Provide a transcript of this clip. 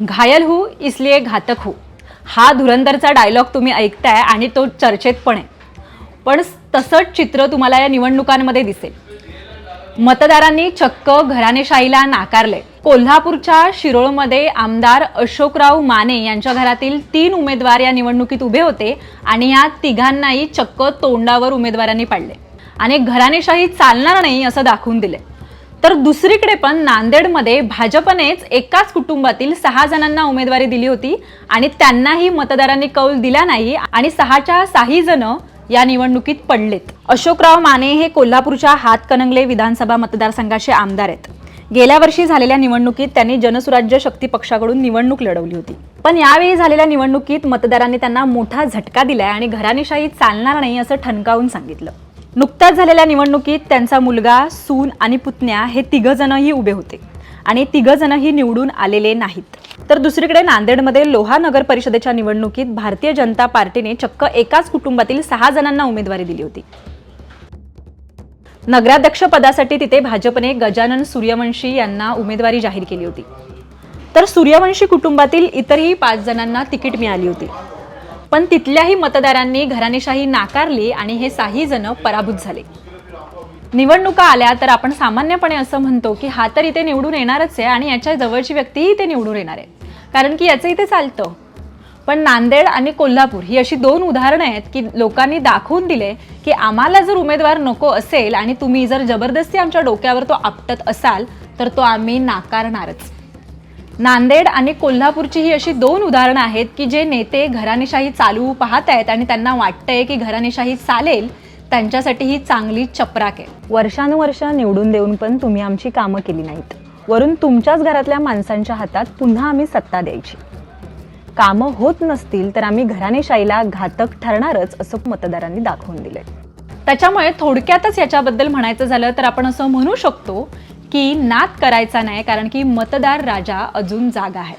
घायल हूँ इसलिए घातक हूँ हा धुरंधरचा डायलॉग तुम्ही ऐकताय आणि तो चर्चेत पण आहे. पण तसंच चित्र तुम्हाला या निवडणुकांमध्ये दिसेल. मतदारांनी चक्क घराणेशाहीला नाकारले. कोल्हापूरच्या शिरोळमध्ये आमदार अशोकराव माने यांच्या घरातील 3 उमेदवार या निवडणुकीत उभे होते आणि या तिघांनाही चक्क तोंडावर उमेदवारांनी पाडले आणि घराणेशाही चालणार नाही असं दाखवून दिले. तर दुसरीकडे पण नांदेडमध्ये भाजपनेच एकाच कुटुंबातील 6 जणांना उमेदवारी दिली होती आणि त्यांनाही मतदारांनी कौल दिला नाही आणि 6च्या 6 जण या निवडणुकीत पडलेत. अशोकराव माने हे कोल्हापूरच्या हातकणंगले विधानसभा मतदारसंघाचे आमदार आहेत. गेल्या वर्षी झालेल्या निवडणुकीत त्यांनी जनसुराज्य शक्ती पक्षाकडून निवडणूक लढवली होती. पण यावेळी झालेल्या निवडणुकीत मतदारांनी त्यांना मोठा झटका दिलाय आणि घराणेशाही चालणार नाही असं ठणकावून सांगितलं. नुकत्याच झालेल्या निवडणुकीत त्यांचा मुलगा, सून आणि पुतण्या हे 3 जणही उभे होते आणि 3 जणही निवडून आलेले नाहीत. तर दुसरीकडे नांदेडमध्ये लोहा नगर परिषदेच्या निवडणुकीत भारतीय जनता पार्टीने चक्क एकाच कुटुंबातील 6 जणांना उमेदवारी दिली होती. नगराध्यक्ष पदासाठी तिथे भाजपने गजानन सूर्यवंशी यांना उमेदवारी जाहीर केली होती. तर सूर्यवंशी कुटुंबातील इतरही 5 जणांना तिकीट मिळाली होती. पण तिथल्याही मतदारांनी घराणेशाही नाकारली आणि हे 6 जण पराभूत झाले. निवडणुका आल्या तर आपण सामान्यपणे असं म्हणतो की हा तर इथे निवडून येणारच आहे आणि याच्या जवळची व्यक्तीही इथे निवडून येणार आहे, कारण की याचं इथे चालतं. पण नांदेड आणि कोल्हापूर ही अशी 2 उदाहरणं आहेत की लोकांनी दाखवून दिले की आम्हाला जर उमेदवार नको असेल आणि तुम्ही जर जबरदस्ती आमच्या डोक्यावर तो आपटत असाल तर तो आम्ही नाकारणारच. नांदेड आणि कोल्हापूरची ही अशी 2 उदाहरणं आहेत की जे नेते घराणेशाही चालू पाहत आहेत आणि त्यांना वाटतंय की घराणेशाही चालेल, त्यांच्यासाठी ही चांगली चपराक आहे. वर्षानुवर्ष निवडून देऊन पण तुम्ही आमची कामं केली नाहीत. वरून तुमच्याच घरातल्या माणसांच्या हातात पुन्हा आम्ही सत्ता द्यायची. कामं होत नसतील तर आम्ही घराणेशाहीला घातक ठरणारच असं मतदारांनी दाखवून दिलंय. त्याच्यामुळे थोडक्यातच याच्याबद्दल म्हणायचं झालं तर आपण असं म्हणू शकतो की नाद करायचा नाही, कारण की मतदार राजा अजून जागा आहे.